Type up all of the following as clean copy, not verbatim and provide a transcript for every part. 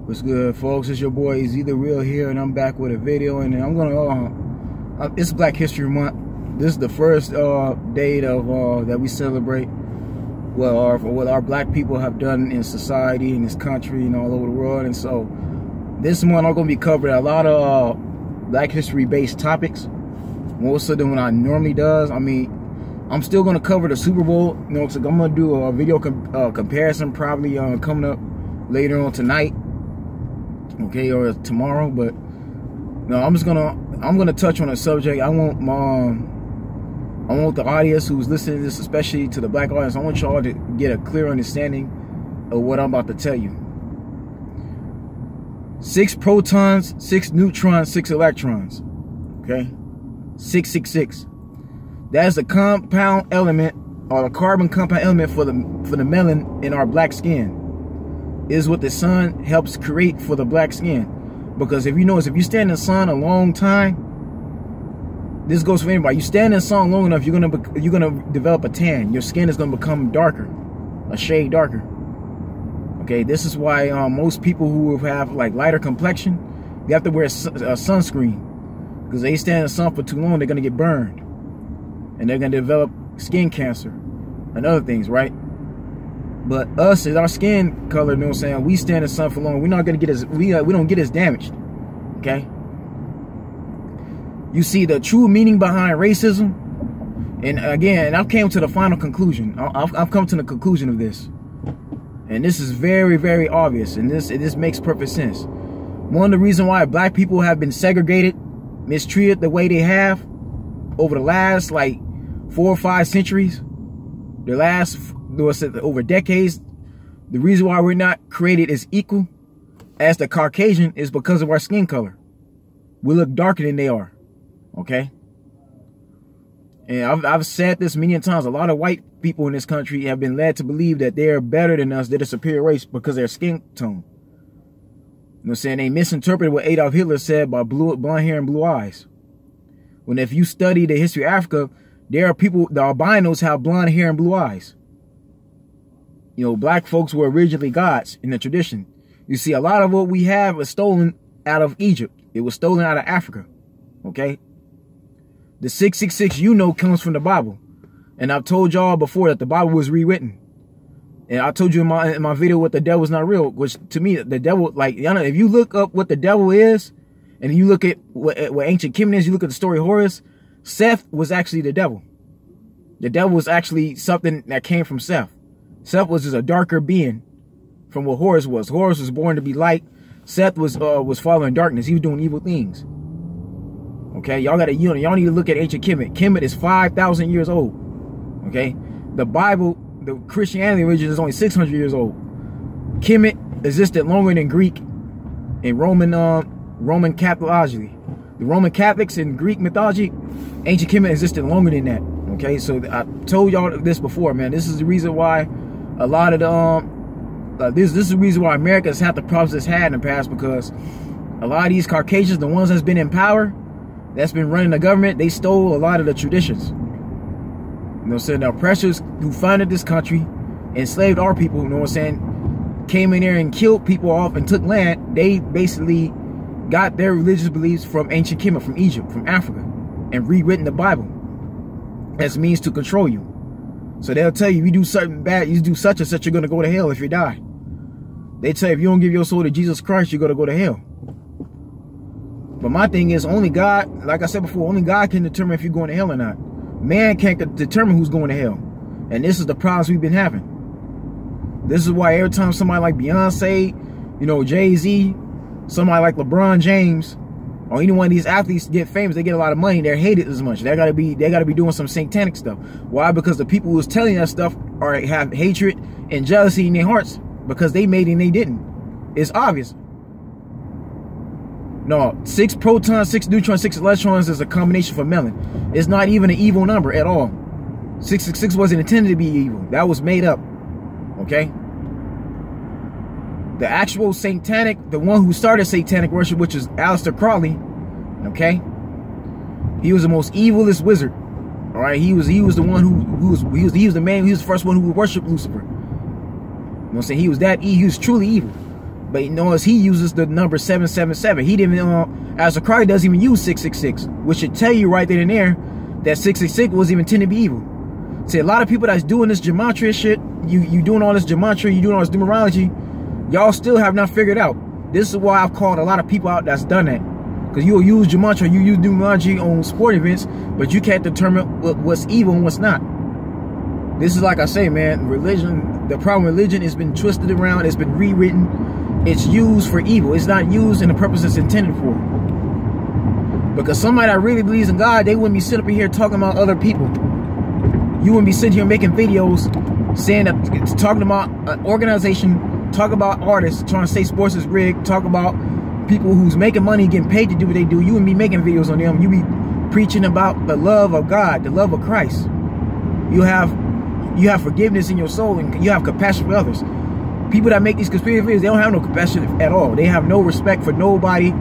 What's good, folks? It's your boy Either Real here, and I'm back with a video. And I'm gonna it's Black History Month. This is the first date of that we celebrate what our black people have done in society, in this country, and all over the world. And so this month I'm gonna be covering a lot of Black History based topics, more so than what I normally does. I mean, I'm still gonna cover the Super Bowl. You know, so I'm gonna do a video comparison probably coming up later on tonight, okay, or tomorrow. But no, I'm gonna touch on a subject. I want the audience who's listening to this, especially to the black audience, I want y'all to get a clear understanding of what I'm about to tell you. 6 protons, 6 neutrons, 6 electrons. Okay, 666. That's the compound element, or the carbon compound element for the melanin in our black skin. Is what the sun helps create for the black skin. Because if you notice, if you stand in the sun a long time, this goes for anybody. You stand in the sun long enough, you're gonna develop a tan. Your skin is gonna become darker, a shade darker. Okay, this is why most people who have like lighter complexion, you have to wear a sunscreen, because they stand in the sun for too long, they're gonna get burned, and they're gonna develop skin cancer and other things, right? But us, is our skin color, you know what I'm saying? We stand in the sun for long. We're not gonna get as we don't get as damaged. Okay. You see the true meaning behind racism, and again, I've come to the final conclusion. I've come to the conclusion of this, and this is very, very obvious, and this makes perfect sense. One of the reasons why black people have been segregated, mistreated the way they have over the last like 4 or 5 centuries, the last over decades, the reason why we're not created as equal as the Caucasian is because of our skin color. We look darker than they are. Okay, and I've said this many times. A lot of white people in this country have been led to believe that they're better than us, they're a superior race because of their skin tone. You know what I'm saying? They misinterpreted what Adolf Hitler said by blonde hair and blue eyes. When if you study the history of Africa, there are people, the albinos have blonde hair and blue eyes. You know, black folks were originally gods in the tradition. You see, a lot of what we have was stolen out of Egypt. It was stolen out of Africa. Okay. The 666, you know, comes from the Bible. And I've told y'all before that the Bible was rewritten. And I told you in my video what the devil's not real, which to me, the devil, like, you know, if you look up what the devil is, and you look at what ancient Kemet is, you look at the story of Horus, Seth was actually the devil. The devil was actually something that came from Seth. Seth was just a darker being from what Horus was. Horus was born to be light. Seth was following darkness. He was doing evil things. Okay, y'all gotta, y'all need to look at ancient Kemet. Kemet is 5,000 years old. Okay, the Bible, the Christianity religion is only 600 years old. Kemet existed longer than Greek and Roman Catholicity. The Roman Catholics in Greek mythology, ancient Kemet existed longer than that. Okay, so I told y'all this before, man. This is the reason why a lot of the this is the reason why America has had the problems it's had in the past, because a lot of these Caucasians, the ones that's been in power, that's been running the government, they stole a lot of the traditions. You know what I'm saying? The oppressors who founded this country, enslaved our people, you know what I'm saying, came in there and killed people off and took land. They basically got their religious beliefs from ancient Kemet, from Egypt, from Africa, and rewritten the Bible as means to control you. So they'll tell you, if you do something bad, you do such and such, you're going to go to hell if you die. They tell you, if you don't give your soul to Jesus Christ, you're going to go to hell. But my thing is, only God, like I said before, only God can determine if you're going to hell or not. Man can't determine who's going to hell. And this is the problems we've been having. This is why every time somebody like Beyonce, you know, Jay-Z, somebody like LeBron James, or any one of these athletes get famous, they get a lot of money, they're hated as much. They gotta be doing some satanic stuff. Why? Because the people who's telling that stuff have hatred and jealousy in their hearts, because they made it and they didn't. It's obvious. No, 6 protons, 6 neutrons, 6 electrons is a combination for melanin. It's not even an evil number at all. 666 wasn't intended to be evil. That was made up. Okay? The actual satanic, the one who started satanic worship, which is Aleister Crowley, okay? He was the most evilest wizard. All right, he was the one who was the man. He was the first one who would worship Lucifer. You know what I'm saying? He was truly evil. But you notice he uses the number 777. He didn't Al-Sakari doesn't even use 666, which should tell you right then and there that 666 was even intended to be evil. See, a lot of people that's doing this gematria shit, you doing all this gematria, you doing all this numerology, y'all still have not figured out. This is why I've called a lot of people out that's done that. Because you'll use gematria, you use numerology on sport events, but you can't determine what's evil and what's not. This is like I say, man, religion, the problem with religion has been twisted around, it's been rewritten, it's used for evil. It's not used in the purpose it's intended for. Because somebody that really believes in God, they wouldn't be sitting up here talking about other people. You wouldn't be sitting here making videos saying that, talking about an organization, talk about artists, trying to say sports is rigged, talk about people who's making money, getting paid to do what they do. You wouldn't be making videos on them. You be preaching about the love of God, the love of Christ. You have forgiveness in your soul, and you have compassion for others. People that make these conspiracy videos, they don't have no compassion at all. They have no respect for nobody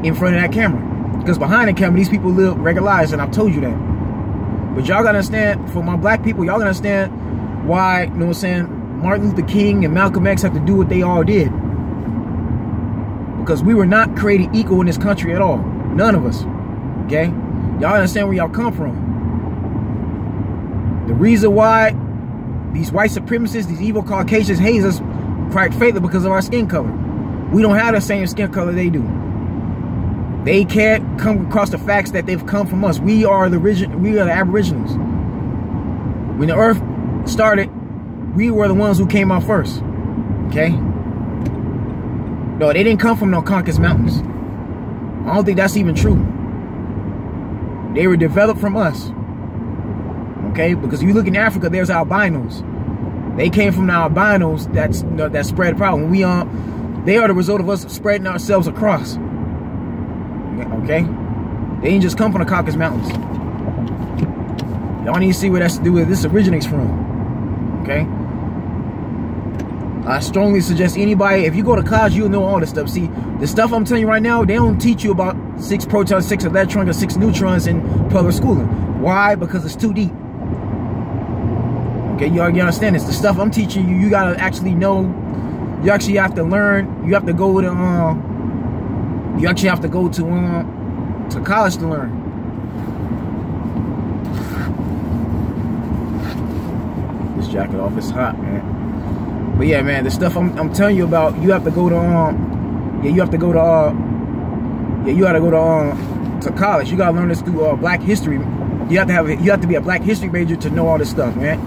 in front of that camera. Because behind the camera, these people live regular lives, and I've told you that. But y'all gotta understand, for my black people, y'all gotta understand why, you know what I'm saying, Martin Luther King and Malcolm X have to do what they all did. Because we were not created equal in this country at all. None of us. Okay? Y'all understand where y'all come from. The reason why these white supremacists, these evil Caucasians hate us quite faithfully because of our skin color. We don't have the same skin color they do. They can't come across the facts that they've come from us. We are the Aboriginals. When the earth started, we were the ones who came out first. Okay? No, they didn't come from no Caucasus Mountains. I don't think that's even true. They were developed from us. Okay? Because if you look in Africa, there's albinos. They came from the albinos that spread the problem. They are the result of us spreading ourselves across. Okay? They didn't just come from the Caucasus Mountains. Y'all need to see where that's to do with this originates from. Okay? I strongly suggest anybody, if you go to college, you'll know all this stuff. See, the stuff I'm telling you right now, they don't teach you about 6 protons, 6 electrons, or 6 neutrons in public schooling. Why? Because it's too deep. Okay, you understand this. The stuff I'm teaching you, you gotta actually know. You actually have to learn. You have to go to you actually have to go to college to learn. This jacket off, it's hot, man. But yeah, man, the stuff I'm telling you about, you have to go to you gotta go to college. You gotta learn this through Black history. You have to be a Black history major to know all this stuff, man.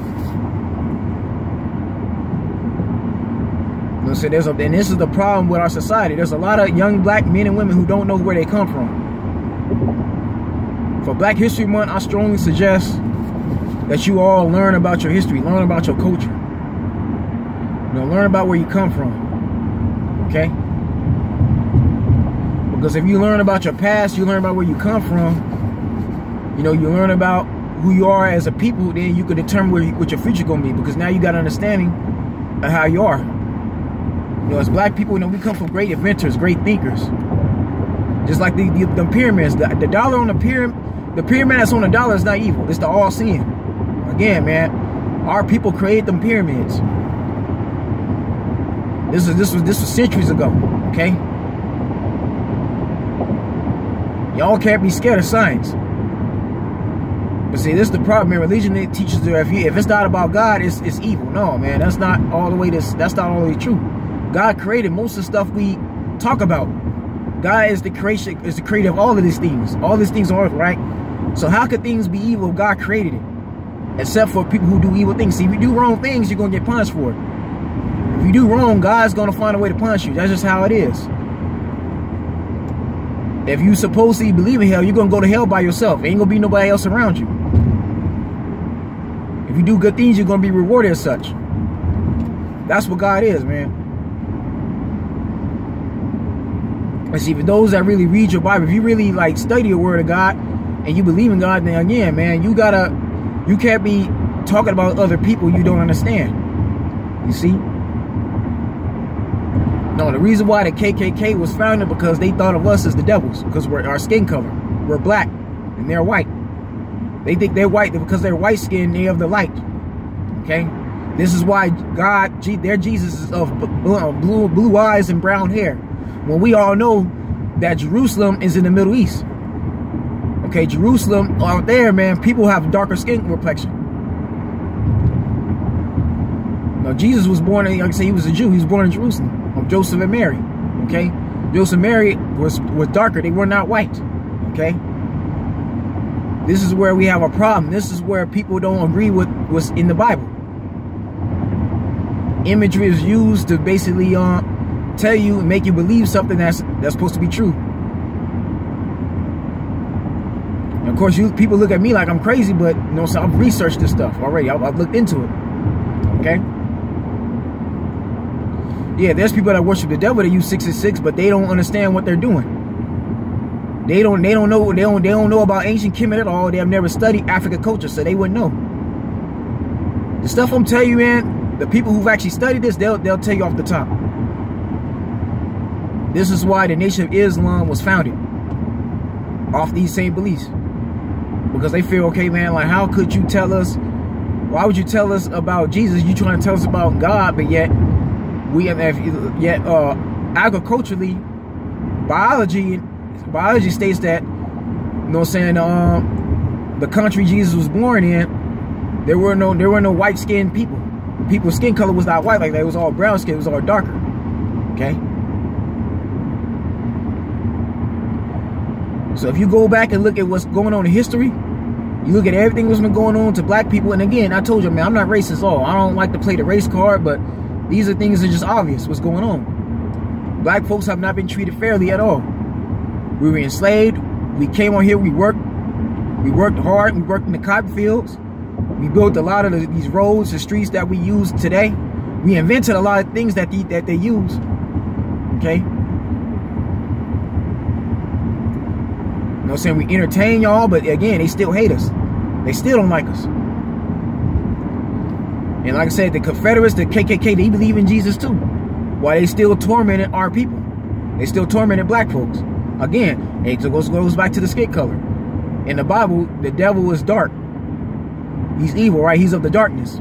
So and this is the problem with our society. There's a lot of young black men and women who don't know where they come from. For Black History Month, I strongly suggest that you all learn about your history, learn about your culture. You know, learn about where you come from. Okay? Because if you learn about your past, you learn about where you come from, you know, you learn about who you are as a people, then you can determine what your future gonna be. Because now you got an understanding of how you are. You know, as black people, you know, we come from great inventors, great thinkers. Just like the pyramids. The dollar on the pyramid that's on the dollar is not evil. It's the all-seeing. Again, man, our people created them pyramids. This was centuries ago, okay? Y'all can't be scared of science. But see, this is the problem, man. Religion, it teaches you if it's not about God, it's evil. No, man, that's not all the way true. God created most of the stuff we talk about. God is the creator of all of these things. All these things on earth, right? So how could things be evil if God created it? Except for people who do evil things. See, if you do wrong things, you're going to get punished for it. If you do wrong, God's going to find a way to punish you. That's just how it is. If you supposedly believe in hell, you're going to go to hell by yourself. Ain't going to be nobody else around you. If you do good things, you're going to be rewarded as such. That's what God is, man. And see, for those that really read your Bible, if you really like study the Word of God and you believe in God, then again, man, you can't be talking about other people you don't understand. You see? No, the reason why the KKK was founded because they thought of us as the devils, because we're our skin color. We're black and they're white. They think they're white because they're white skinned, they have the light. Okay? This is why their Jesus is of blue eyes and brown hair. When we all know that Jerusalem is in the Middle East. Okay, Jerusalem out there, man, people have darker skin complexion. Now, Jesus was born, like I say, he was a Jew. He was born in Jerusalem of Joseph and Mary. Okay, Joseph and Mary was darker. They were not white. Okay, this is where we have a problem. This is where people don't agree with what's in the Bible. Imagery is used to basically tell you and make you believe something that's supposed to be true. And of course, people look at me like I'm crazy, but you know, so I've researched this stuff already. I've looked into it. Okay. Yeah, there's people that worship the devil. They use 666, but they don't understand what they're doing. They don't know about ancient Kemet at all. They have never studied African culture, so they wouldn't know. The stuff I'm telling you, man, the people who've actually studied this, they'll tell you off the top. This is why the Nation of Islam was founded, off these same beliefs. Because they feel, okay, man, like, how could you tell us, why would you tell us about Jesus? You trying to tell us about God, but yet agriculturally, biology states that, you know what I'm saying, the country Jesus was born in, there were no white skinned people. People's skin color was not white like that. It was all brown skin. It was all darker. Okay. So if you go back and look at what's going on in history, you look at everything that's been going on to black people. And again, I told you, man, I'm not racist at all. I don't like to play the race card, but these are things that are just obvious what's going on. Black folks have not been treated fairly at all. We were enslaved. We came on here. We worked hard. We worked in the cotton fields. We built a lot of these roads and streets that we use today. We invented a lot of things that they use. Okay. You know what I'm saying? We entertain y'all, but again, they still hate us. They still don't like us. And like I said, the Confederates, the KKK, they believe in Jesus too. Why they still tormented our people. They still tormented black folks. Again, it goes back to the skin color. In the Bible, the devil is dark. He's evil, right? He's of the darkness.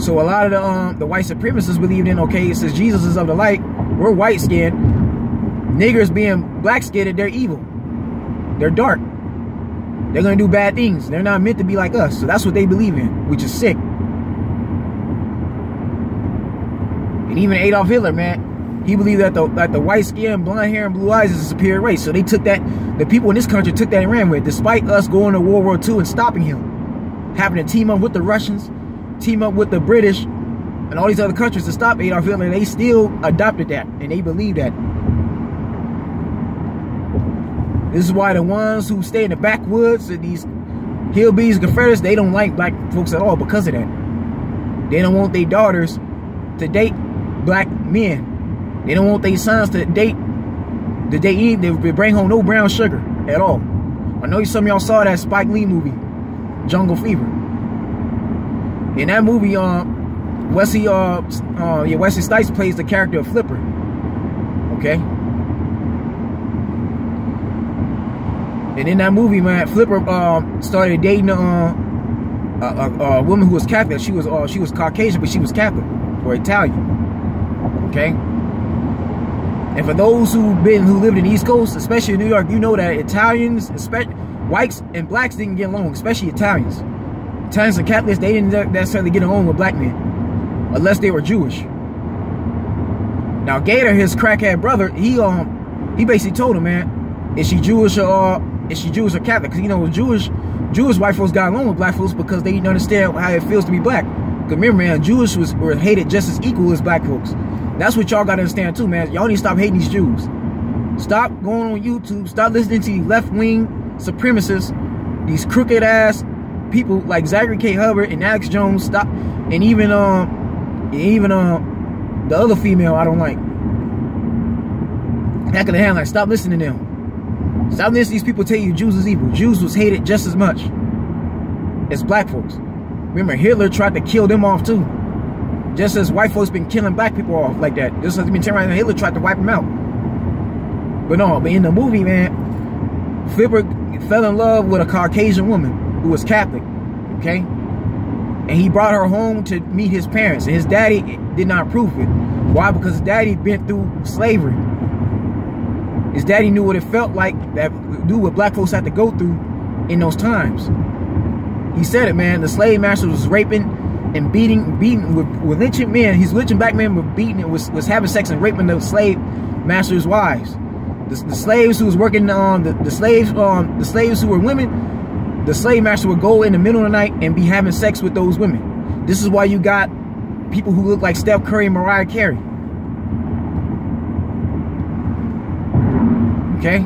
So a lot of the white supremacists believed in, okay, it says Jesus is of the light. We're white skinned. Niggers being black skinned, they're evil. They're dark. They're going to do bad things. They're not meant to be like us. So that's what they believe in, which is sick. And even Adolf Hitler, man, he believed that the white skin, blonde hair, and blue eyes is a superior race. So they took that, the people in this country took that and ran with it, despite us going to World War II and stopping him. Having to team up with the Russians, team up with the British, and all these other countries to stop Adolf Hitler. They still adopted that, and they believe that. This is why the ones who stay in the backwoods, and these hillbillies, Confederates, they don't like black folks at all because of that. They don't want their daughters to date black men. They don't want their sons to date, they bring home no brown sugar at all. I know some of y'all saw that Spike Lee movie, Jungle Fever. In that movie, Wesley Snipes plays the character of Flipper. Okay. And in that movie, man, Flipper started dating a woman who was Catholic. She was Caucasian, but she was Catholic or Italian. Okay. And for those who lived in the East Coast, especially in New York, you know that Italians, whites and blacks didn't get along, especially Italians. Italians and Catholics, they didn't necessarily get along with black men, unless they were Jewish. Now Gator, his crackhead brother, he basically told him, man, is she Jewish or Catholic? Because you know, Jewish white folks got along with black folks because they didn't understand how it feels to be black. Because remember, man, Jewish were hated just as equal as black folks. That's what y'all got to understand too, man. Y'all need to stop hating these Jews. Stop going on YouTube. Stop listening to left-wing supremacists, these crooked-ass people like Zachary K. Hubbard and Alex Jones. Stop, and even the other female I don't like. Back of the hand, like, stop listening to them. Stop listening to these people tell you Jews is evil. Jews was hated just as much as black folks. Remember, Hitler tried to kill them off too. Just as white folks been killing black people off like that. Just as been turning around and Hitler tried to wipe them out. But in the movie, man, Flipper fell in love with a Caucasian woman who was Catholic. Okay? and he brought her home to meet his parents, and his daddy did not approve it. Why? Because his daddy been through slavery. His daddy knew what it felt like, what black folks had to go through in those times. He said it, man. The slave master was raping and beating with lynching men. He's lynching black men, with beating, was having sex and raping the slave master's wives. The slaves who was working on the slaves who were women, the slave master would go in the middle of the night and be having sex with those women. This is why you got people who look like Steph Curry and Mariah Carey. Okay?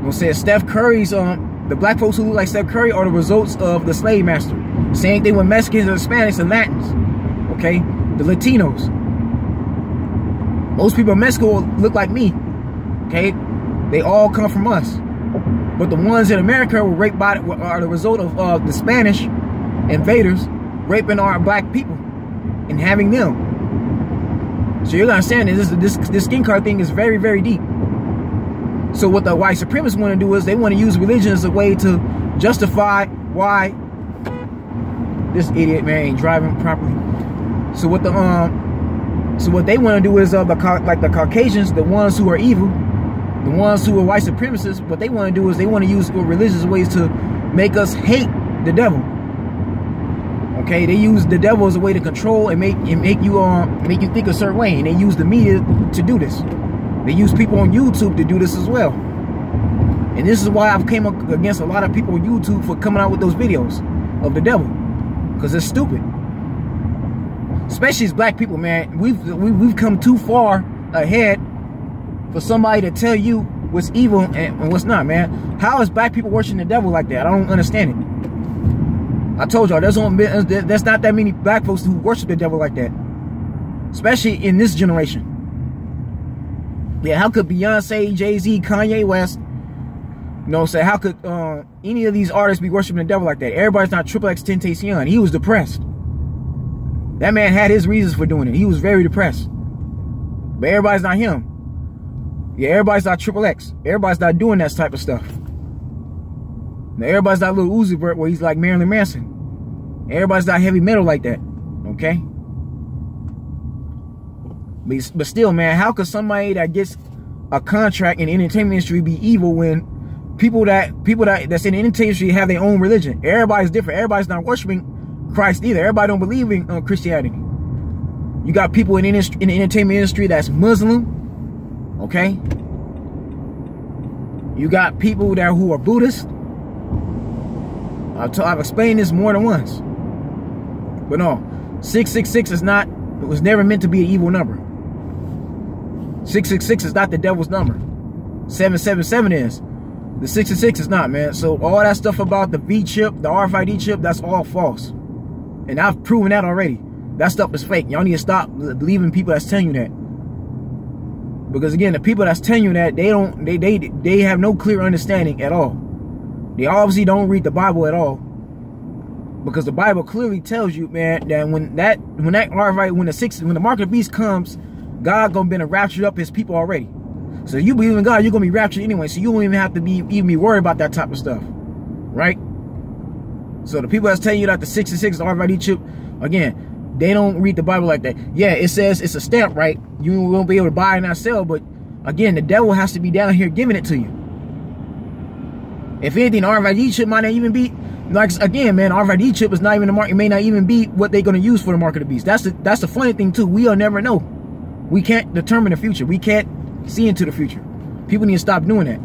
We'll say Steph Curry's the black folks who look like Steph Curry are the results of the slave master. Same thing with Mexicans and Hispanics and Latins. Okay? The Latinos. Most people in Mexico look like me. Okay? They all come from us. But the ones in America were raped by are the result of the Spanish invaders raping our black people and having them. So you're understanding this skin color thing is very, very deep. So what the white supremacists want to do is they want to use religion as a way to justify why this idiot man ain't driving properly. So what they want to do is like the Caucasians, the ones who are evil, the ones who are white supremacists, what they want to do is they want to use religious ways to make us hate the devil. Okay, they use the devil as a way to control and make you think a certain way, and they use the media to do this. They use people on YouTube to do this as well. And this is why I've came up against a lot of people on YouTube for coming out with those videos of the devil, because it's stupid. Especially as black people, man, we've come too far ahead for somebody to tell you what's evil and what's not, man. How is black people worshiping the devil like that? I don't understand it. I told y'all, there's not that many black folks who worship the devil like that, especially in this generation. Yeah, how could Beyonce, Jay-Z, Kanye West, say how could any of these artists be worshiping the devil like that? Everybody's not Triple X Tentacion. He was depressed. That man had his reasons for doing it. He was very depressed. But everybody's not him. Yeah, everybody's not Triple X. Everybody's not doing that type of stuff. Now, everybody's not Lil Uzi Vert where he's like Marilyn Manson. Everybody's not heavy metal like that. Okay? But still, man, how could somebody that gets a contract in the entertainment industry be evil when people that's in the entertainment industry have their own religion? Everybody's different. Everybody's not worshiping Christ either. Everybody don't believe in Christianity. You got people in the entertainment industry that's Muslim. Okay? You got people there who are Buddhist. I've explained this more than once. But no, 666 is not, it was never meant to be an evil number. 666 is not the devil's number. 777 is. The 666 is not, man. So all that stuff about the V chip, the RFID chip, that's all false. And I've proven that already. That stuff is fake. Y'all need to stop believing people that's telling you that. Because again, the people that's telling you that, they have no clear understanding at all. They obviously don't read the Bible at all. Because the Bible clearly tells you, man, that when the mark of the beast comes, God gonna be raptured up his people already. So you believe in God, you're gonna be raptured anyway. So you don't even have to be worried about that type of stuff. Right? So the people that's telling you that the 666 is RFID chip, again, they don't read the Bible like that. Yeah, it says it's a stamp, right? You won't be able to buy and not sell, but again, the devil has to be down here giving it to you. If anything, RFID chip might not even be, like, again, man, RFID chip is not even the market. It may not even be what they're going to use for the mark of the beast. That's the funny thing, too. We'll never know. We can't determine the future. We can't see into the future. People need to stop doing that.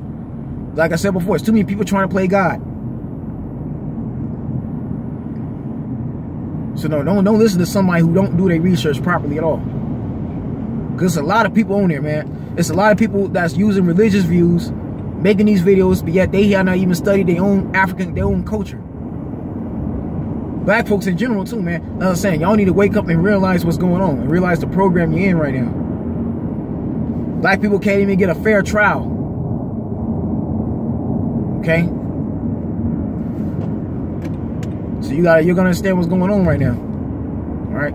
Like I said before, it's too many people trying to play God. So no, don't listen to somebody who don't do their research properly at all. Because there's a lot of people on there, man. It's a lot of people that's using religious views, making these videos, but yet they have not even studied their own their own culture. Black folks in general too, man. As I'm saying, y'all need to wake up and realize what's going on and realize the program you're in right now. Black people can't even get a fair trial. Okay? So you're gonna understand what's going on right now. Alright?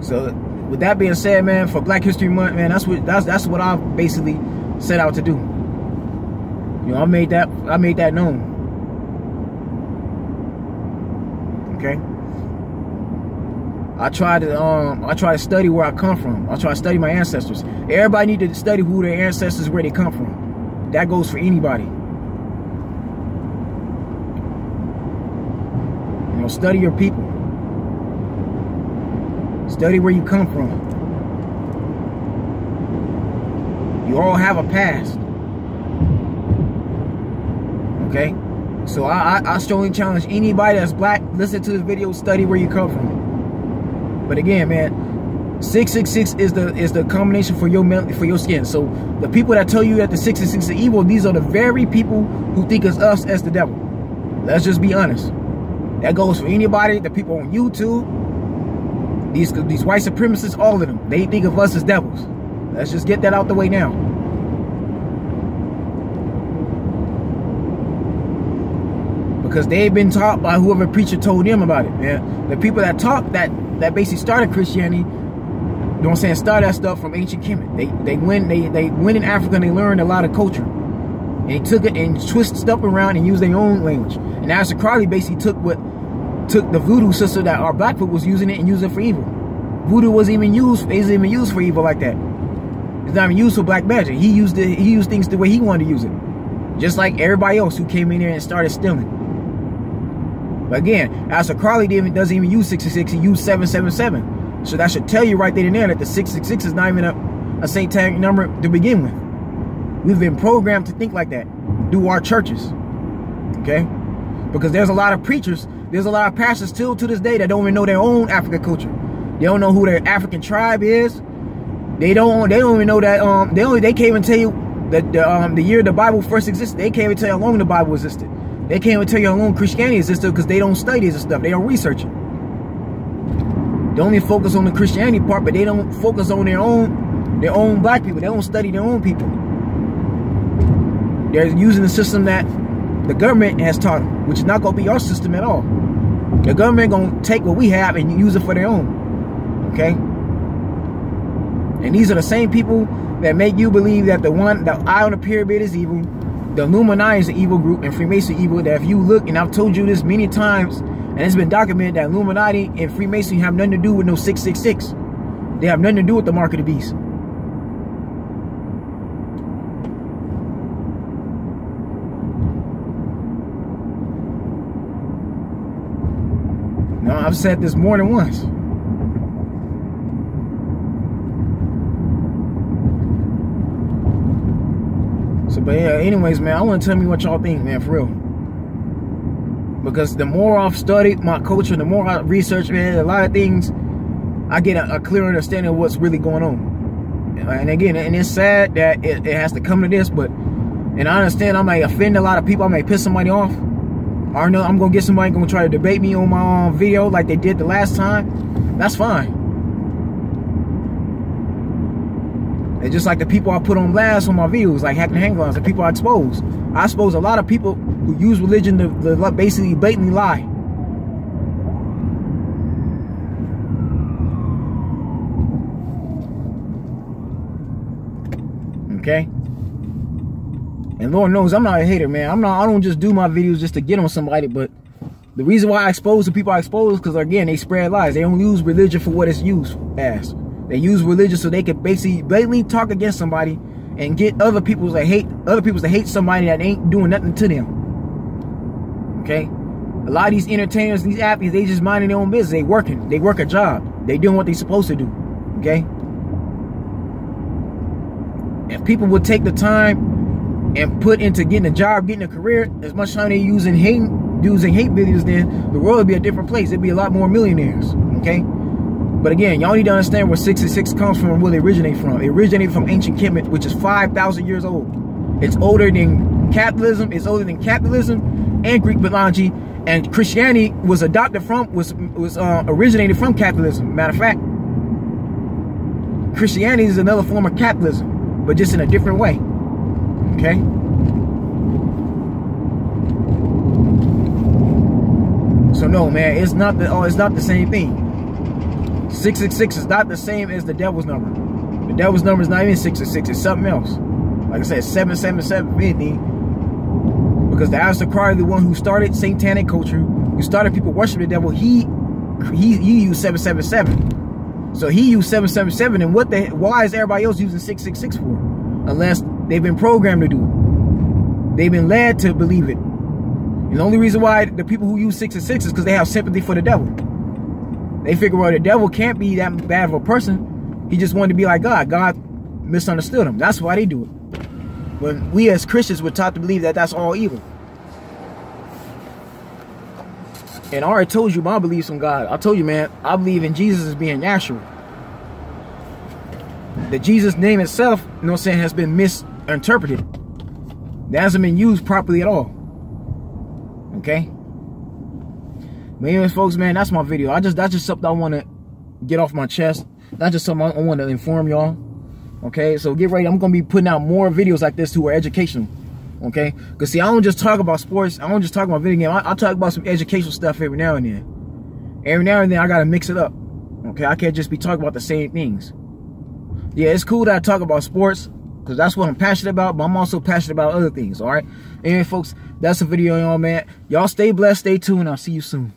So with that being said, man, for Black History Month, man, that's what I've basically set out to do. You know, I made that known. Okay. I try to study where I come from. I try to study my ancestors. Everybody need to study who their ancestors, where they come from. That goes for anybody. You know, study your people. Study where you come from. You all have a past. Okay? So I strongly challenge anybody that's black, listen to this video, study where you come from. But again, man, 666 is the combination for your skin. So the people that tell you that the 666 is evil, these are the very people who think of us as the devil. Let's just be honest. That goes for anybody, the people on YouTube, these white supremacists, all of them. They think of us as devils. Let's just get that out the way now. Because they've been taught by whoever preacher told them about it, man. The people that talk that basically started Christianity, you know what I'm saying, started that stuff from ancient Kemet. They went in Africa and they learned a lot of culture. And they took it and twisted stuff around and used their own language. And Aleister Crowley basically took the voodoo system that our Blackfoot was using it and used it for evil. Voodoo wasn't even used for evil like that. It's not even used for black magic. He used things the way he wanted to use it. Just like everybody else who came in there and started stealing. But again, Aleister Crowley doesn't even use 666, he used 777. So that should tell you right there and there that the 666 is not even a satanic number to begin with. We've been programmed to think like that through our churches. Okay? Because there's a lot of preachers, there's a lot of pastors still to this day that don't even know their own African culture. They don't know who their African tribe is. They don't even know that they can't even tell you that the year the Bible first existed. They can't even tell you how long the Bible existed. They can't even tell you how long Christianity existed because they don't study this stuff. They don't research it. They only focus on the Christianity part, but they don't focus on their own black people. They don't study their own people. They're using the system that the government has taught them, which is not going to be our system at all. The government going to take what we have and use it for their own. Okay? And these are the same people that make you believe that the eye on the pyramid is evil, the Illuminati is an evil group, and Freemason evil. That if you look, and I've told you this many times, and it's been documented that Illuminati and Freemason have nothing to do with no 666. They have nothing to do with the mark of the beast. Now, I've said this more than once. But yeah, anyways, man, I want to tell me what y'all think, man, for real. Because the more I've studied my culture, the more I research, man, a lot of things, I get a clear understanding of what's really going on. And again, and it's sad that it has to come to this, and I understand I might offend a lot of people, I might piss somebody off. Or no, I'm going to get somebody going to try to debate me on my own video like they did the last time. That's fine. It's just like the people I put on blast on my videos, like hacking handguns, the people I expose. I expose a lot of people who use religion to basically blatantly lie. Okay? And Lord knows I'm not a hater, man. I don't just do my videos just to get on somebody, but the reason why I expose the people I expose is because, again, they spread lies. They don't use religion for what it's used as. They use religion so they can basically blatantly talk against somebody and get other people to hate somebody that ain't doing nothing to them. Okay? A lot of these entertainers, these athletes, they just minding their own business. They working. They work a job. They doing what they supposed to do. Okay? If people would take the time and put into getting a job, getting a career, as much time they using hate videos, then the world would be a different place. There'd be a lot more millionaires. Okay? But again, y'all need to understand where 666 comes from and where they originate from. It originated from ancient Kemet, which is 5,000 years old. It's older than capitalism. It's older than capitalism and Greek mythology. And Christianity was originated from capitalism. Matter of fact, Christianity is another form of capitalism, but just in a different way. Okay? So no, man, it's not the same thing. 666 is not the same as the devil's number. The devil's number is not even 666, it's something else. Like I said, 77750. Because the Aristocrat, the one who started satanic culture, who started people worshiping the devil, he used 777. So he used 777, and why is everybody else using 666 for? Unless they've been programmed to do it. They've been led to believe it. And the only reason why the people who use 666 is because they have sympathy for the devil. They figure, well, the devil can't be that bad of a person. He just wanted to be like God. God misunderstood him. That's why they do it. When we as Christians were taught to believe that that's all evil. And I already told you my beliefs on God. I told you, man, I believe in Jesus as being natural. The Jesus name itself, you know what I'm saying, has been misinterpreted. It hasn't been used properly at all. Okay? But anyways, folks, man, that's my video. That's just something I want to get off my chest. That's just something I want to inform y'all. Okay? So get ready. I'm going to be putting out more videos like this who are educational. Okay? Because, see, I don't just talk about sports. I don't just talk about video games. I talk about some educational stuff every now and then. Every now and then, I got to mix it up. Okay? I can't just be talking about the same things. Yeah, it's cool that I talk about sports, because that's what I'm passionate about, but I'm also passionate about other things, all right? Anyway, folks, that's the video, y'all, man. Y'all stay blessed, stay tuned, I'll see you soon.